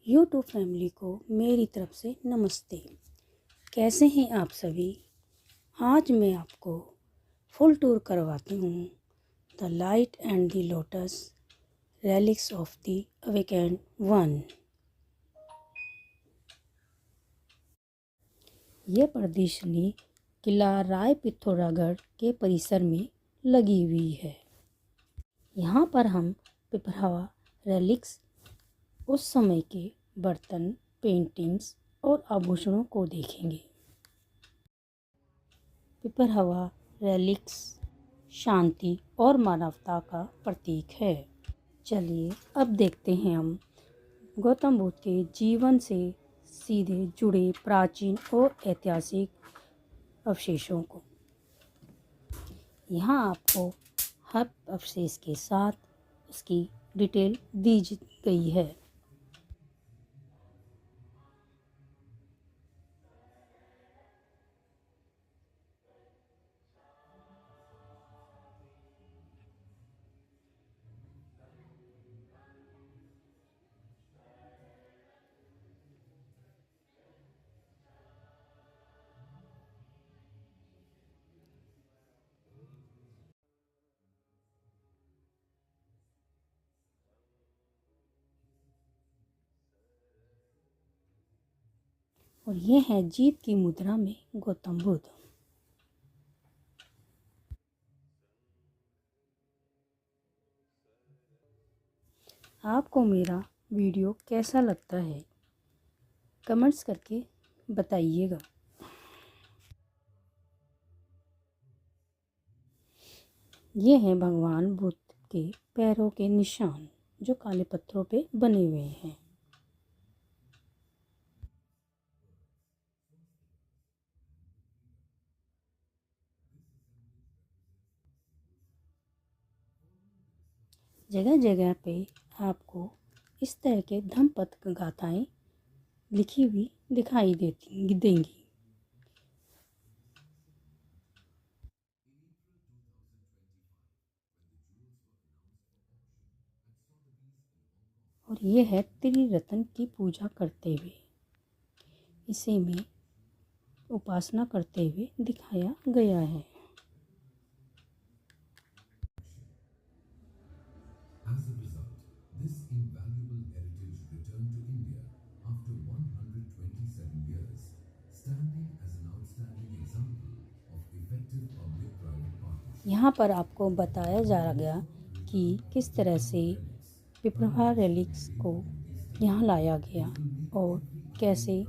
YouTube family को मेरी तरफ से नमस्ते। कैसे हैं आप सभी। आज मैं आपको फुल टूर करवाती हूँ the light and the lotus relics of the awakened one. यह प्रदर्शनी किला राय पिथौरागढ़ के परिसर में लगी हुई है। यहाँ पर हम पिपरहवा रेलिक्स, उस समय के बर्तन, पेंटिंग्स और आभूषणों को देखेंगे। पिपरहवा रेलिक्स शांति और मानवता का प्रतीक है। चलिए अब देखते हैं हम गौतम बुद्ध के जीवन से सीधे जुड़े प्राचीन और ऐतिहासिक अवशेषों को। यहाँ आपको हर अवशेष के साथ उसकी डिटेल दी गई है। और ये है जीत की मुद्रा में गौतम बुद्ध। आपको मेरा वीडियो कैसा लगता है कमेंट्स करके बताइएगा। ये हैं भगवान बुद्ध के पैरों के निशान जो काले पत्थरों पे बने हुए हैं। जगह जगह पे आपको इस तरह के धम्मपद गाथाएं लिखी हुई दिखाई देंगी। और ये है त्रिरत्न की पूजा करते हुए, इसे में उपासना करते हुए दिखाया गया है। As a result, this invaluable heritage returned to India after 127 years, standing as an outstanding example of effective public-private partnership. यहाँ पर आपको बताया जा गया कि किस तरह से पिपरहवा रेलिक्स को यहाँ लाया गया और कैसे।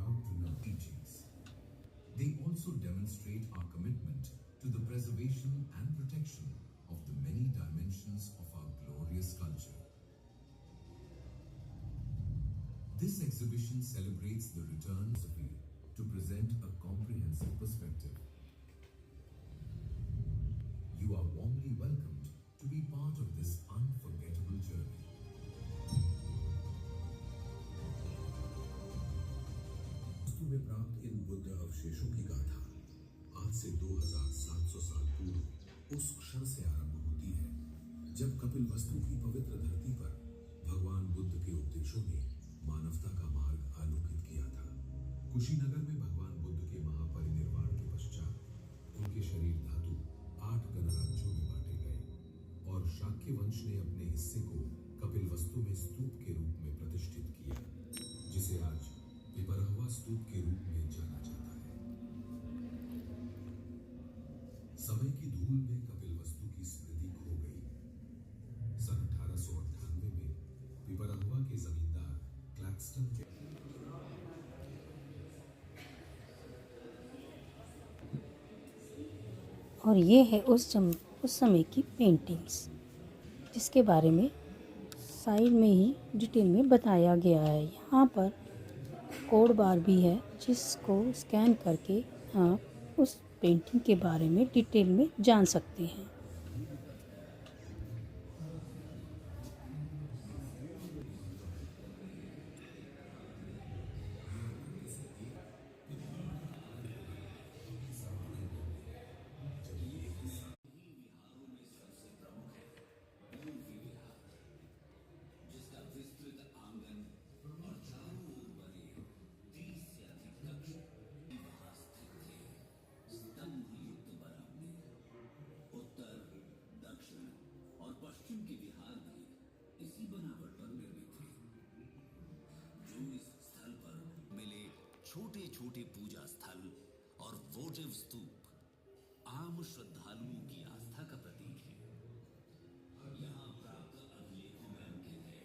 They also demonstrate our commitment to the preservation and protection of the many dimensions of our glorious culture. This exhibition celebrates the return to present a comprehensive perspective. You are warmly welcomed to be part of this unforgettable journey. Vastu में प्राप्त इन बुद्ध अवशेषों की गाथा आज से 2700 साल पूर्व उस क्षण से आरंभ होती है जब कपिलवस्तु की पवित्र धरती पर भगवान बुद्ध के उपदेशों ने मानवता का मार्ग आलोकित किया था। कुशीनगर में भगवान बुद्ध के महापरिनिर्वाण के पश्चात उनके शरीर धातु 8 गणराज्यों में बांटे गए और शाक्य वंश ने अपने हिस्से को कपिलवस्तु में स्तूप के रूप में प्रतिष्ठित किया, जिसे आज पिपरहवा स्तूप के रूप में जाना जाता है। समय की धूल में कपिलवस्तु की स्मृति खो गई। सन 1898 में पिपरहवा के जमींदार क्लैक्सटन के और ये है उस समय की पेंटिंग्स जिसके बारे में साइड में ही डिटेल में बताया गया है। यहाँ पर कोड बार भी है जिसको स्कैन करके आप उस पेंटिंग के बारे में डिटेल में जान सकते हैं। छोटे छोटे पूजा स्थल और वोटिव स्तूप आम श्रद्धालुओं की आस्था का प्रतीक है। यहाँ प्राप्त अभिलेखों में अंकित है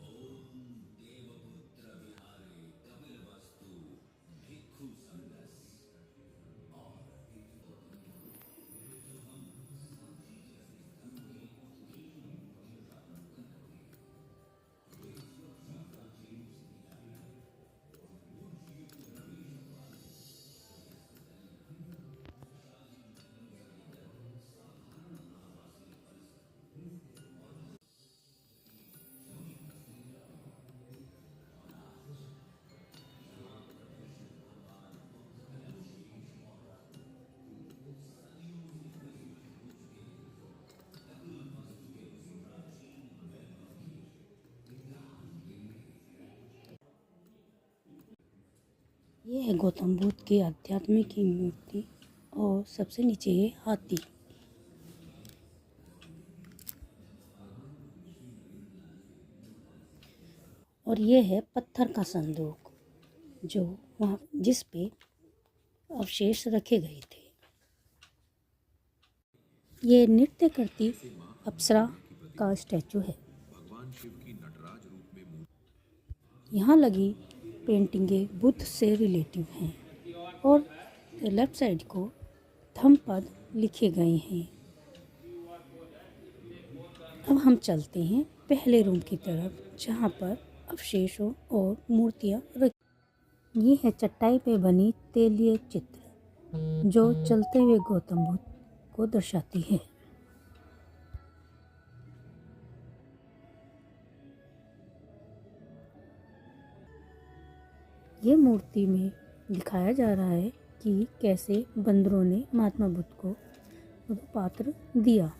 ओम देवपुत्र विहारे कपिलवस्तु भिक्षु संगस। ये है गौतम बुद्ध के अध्यात्म की मूर्ति और सबसे नीचे है हाथी। और ये है पत्थर का संदूक जो वहाँ जिस पे अवशेष रखे गए थे। ये नृत्य करती अप्सरा का स्टैचू है। भगवान शिव की नटराज रूप में मूर्ति यहाँ लगी पेंटिंगें बुद्ध से रिलेटिव हैं और लेफ्ट साइड को धम्मपद लिखे गए हैं। अब हम चलते हैं पहले रूम की तरफ जहाँ पर अवशेषों और मूर्तियाँ रखी। ये है चटाई पे बनी तैलीय चित्र जो चलते हुए गौतम बुद्ध को दर्शाती है। ये मूर्ति में दिखाया जा रहा है कि कैसे बंदरों ने महात्मा बुद्ध को पात्र दिया।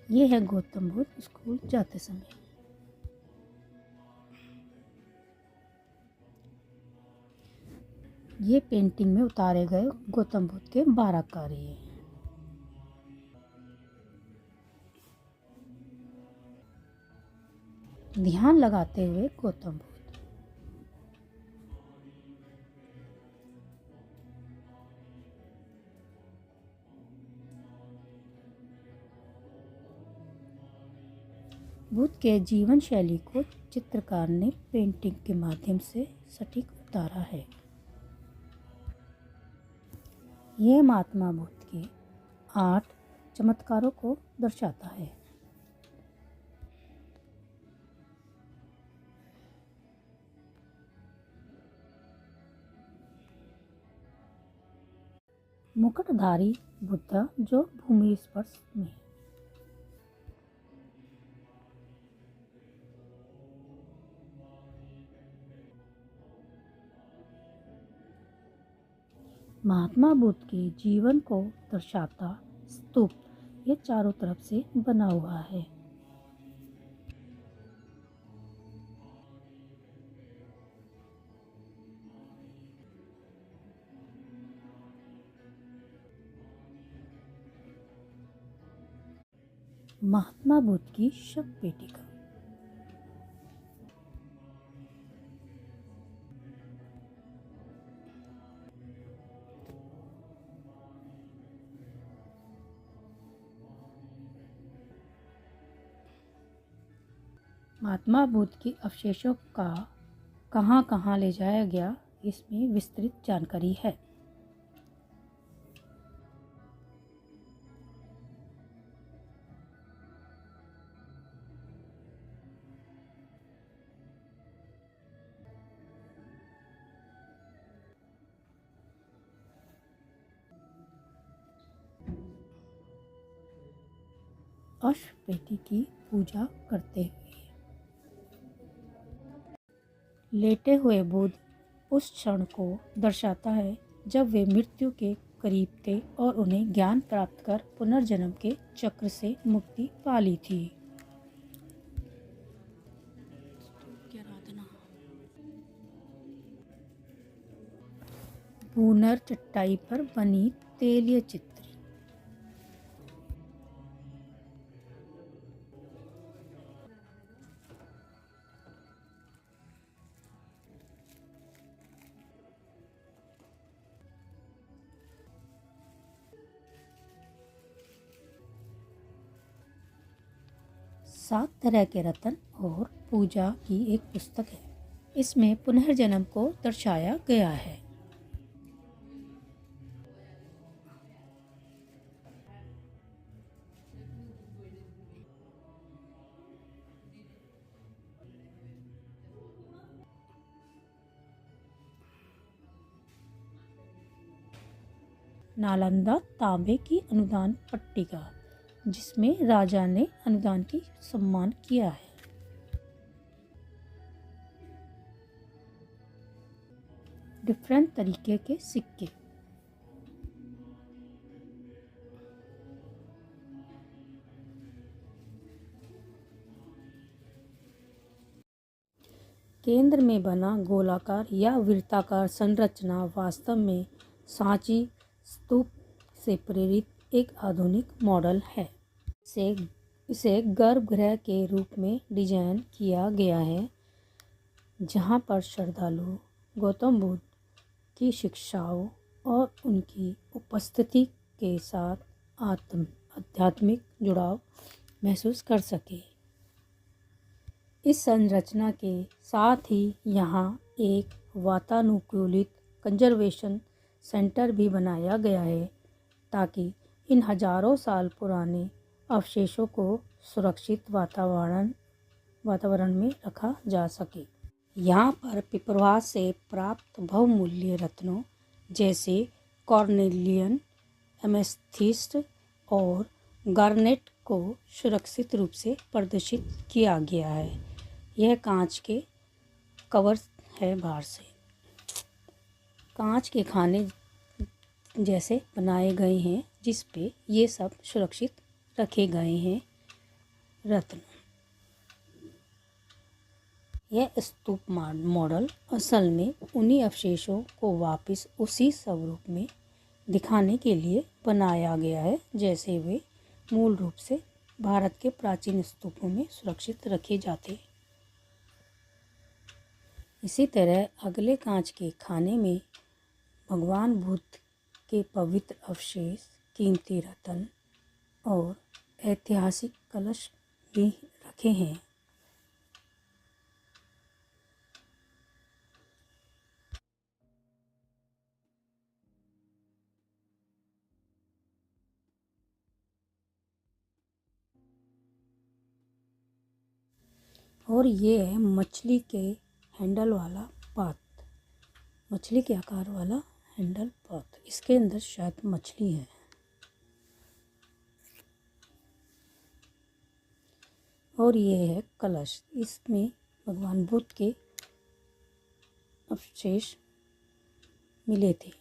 ये है गौतम बुद्ध स्कूल जाते समय। ये पेंटिंग में उतारे गए गौतम बुद्ध के 12 कार्य हैं। ध्यान लगाते हुए गौतम बुद्ध। बुद्ध के जीवन शैली को चित्रकार ने पेंटिंग के माध्यम से सटीक उतारा है। यह महात्मा बुद्ध के 8 चमत्कारों को दर्शाता है। मुकुटधारी बुद्ध जो भूमि स्पर्श में है। महात्मा बुद्ध के जीवन को दर्शाता स्तूप ये चारों तरफ से बना हुआ है। महात्मा बुद्ध की शव पेटिका। महात्मा बुद्ध के अवशेषों का कहाँ कहाँ ले जाया गया, इसमें विस्तृत जानकारी है। अश्वपेटी की पूजा करते हुए लेटे हुए बुद्ध उस क्षण को दर्शाता है जब वे मृत्यु के करीब थे और उन्हें ज्ञान प्राप्त कर पुनर्जन्म के चक्र से मुक्ति पा ली थी। बूनर चटाई पर बनी तेलीय चित्र। सात तरह के रत्न और पूजा की एक पुस्तक है। इसमें पुनर्जन्म को दर्शाया गया है। नालंदा तांबे की अनुदान पट्टिका, जिसमें राजा ने अनुदान की सम्मान किया है। डिफरेंट तरीके के सिक्के। केंद्र में बना गोलाकार या वृत्ताकार संरचना वास्तव में सांची स्तूप से प्रेरित एक आधुनिक मॉडल है। इसे गर्भगृह के रूप में डिजाइन किया गया है, जहां पर श्रद्धालु गौतम बुद्ध की शिक्षाओं और उनकी उपस्थिति के साथ आध्यात्मिक जुड़ाव महसूस कर सके। इस संरचना के साथ ही यहाँ एक वातानुकूलित कंजर्वेशन सेंटर भी बनाया गया है, ताकि इन हजारों साल पुराने अवशेषों को सुरक्षित वातावरण में रखा जा सके। यहाँ पर पिपरवास से प्राप्त बहुमूल्य रत्नों जैसे कॉर्नेलियन, एमेथिस्ट और गार्नेट को सुरक्षित रूप से प्रदर्शित किया गया है। यह कांच के कवर है, बाहर से कांच के खाने जैसे बनाए गए हैं, जिस पे ये सब सुरक्षित रखे गए हैं रत्न। यह स्तूप मॉडल असल में उन्हीं अवशेषों को वापस उसी स्वरूप में दिखाने के लिए बनाया गया है जैसे वे मूल रूप से भारत के प्राचीन स्तूपों में सुरक्षित रखे जाते। इसी तरह अगले कांच के खाने में भगवान बुद्ध के पवित्र अवशेष, कीमती रत्न और ऐतिहासिक कलश भी रखे हैं। और ये है मछली के हैंडल वाला पात्र, मछली के आकार वाला हैंडल पात्र। इसके अंदर शायद मछली है। और ये है कलश, इसमें भगवान बुद्ध के अवशेष मिले थे।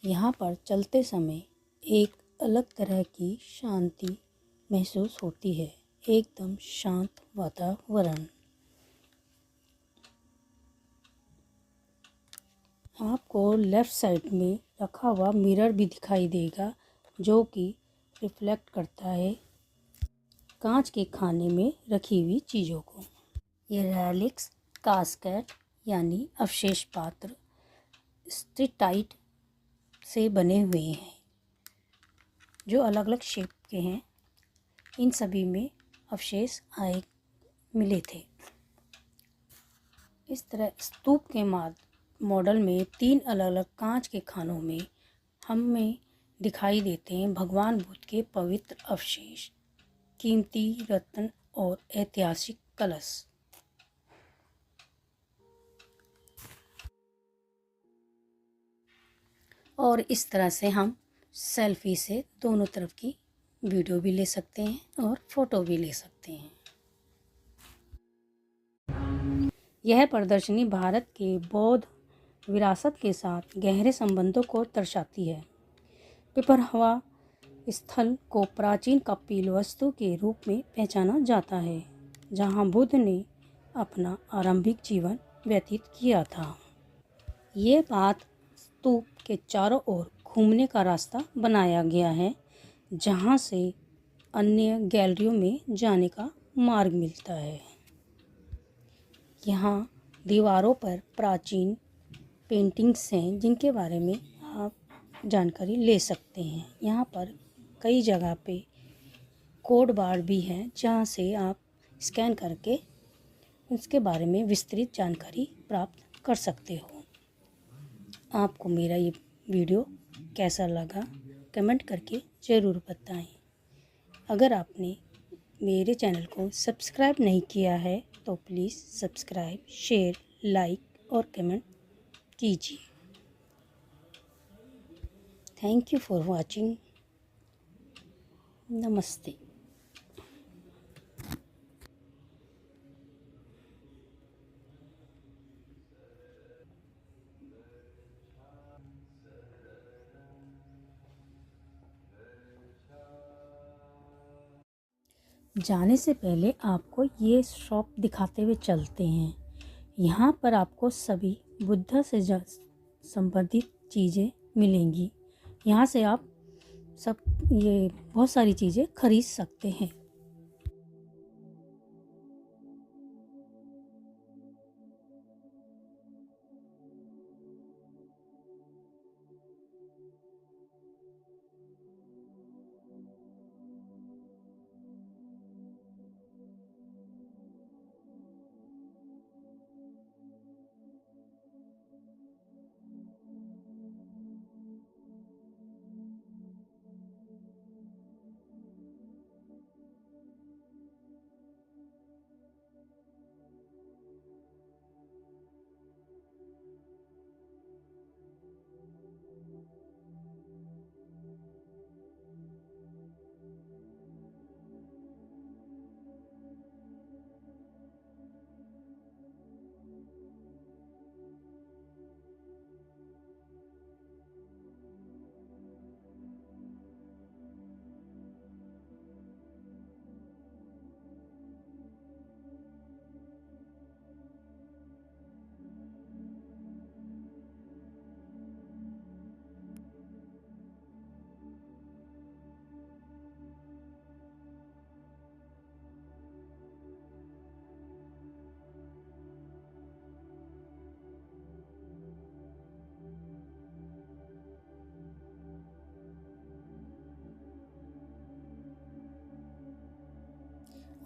यहाँ पर चलते समय एक अलग तरह की शांति महसूस होती है, एकदम शांत वातावरण। आपको लेफ़्ट साइड में रखा हुआ मिरर भी दिखाई देगा, जो कि रिफ्लेक्ट करता है कांच के खाने में रखी हुई चीज़ों को। ये रेलिक्स कास्केट यानी अवशेष पात्र स्टिटाइट से बने हुए हैं, जो अलग अलग शेप के हैं। इन सभी में अवशेष मिले थे। इस तरह स्तूप के मॉडल में 3 अलग अलग कांच के खानों में हमें दिखाई देते हैं भगवान बुद्ध के पवित्र अवशेष, कीमती रत्न और ऐतिहासिक कलश। और इस तरह से हम सेल्फी से दोनों तरफ की वीडियो भी ले सकते हैं और फ़ोटो भी ले सकते हैं। यह प्रदर्शनी भारत के बौद्ध विरासत के साथ गहरे संबंधों को दर्शाती है। पिपरहवा स्थल को प्राचीन कपिल वस्तु के रूप में पहचाना जाता है, जहां बुद्ध ने अपना आरंभिक जीवन व्यतीत किया था। ये बात स्तूप के चारों ओर घूमने का रास्ता बनाया गया है, जहां से अन्य गैलरियों में जाने का मार्ग मिलता है। यहाँ दीवारों पर प्राचीन पेंटिंग्स हैं, जिनके बारे में आप जानकारी ले सकते हैं। यहाँ पर कई जगह पे कोड बार भी हैं, जहाँ से आप स्कैन करके उसके बारे में विस्तृत जानकारी प्राप्त कर सकते हो। आपको मेरा ये वीडियो कैसा लगा कमेंट करके ज़रूर बताएं। अगर आपने मेरे चैनल को सब्सक्राइब नहीं किया है तो प्लीज़ सब्सक्राइब, शेयर, लाइक और कमेंट कीजिए। Thank you for watching. नमस्ते। जाने से पहले आपको ये शॉप दिखाते हुए चलते हैं। यहाँ पर आपको सभी बुद्ध से संबंधित चीज़ें मिलेंगी। यहाँ से आप ये बहुत सारी चीज़ें खरीद सकते हैं।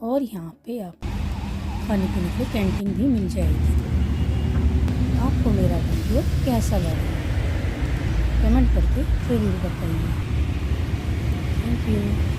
और यहाँ पे आप खाने पीने की कैंटीन भी मिल जाएगी। आपको मेरा वीडियो कैसा लगा कमेंट करके ज़रूर बताइए। Thank you.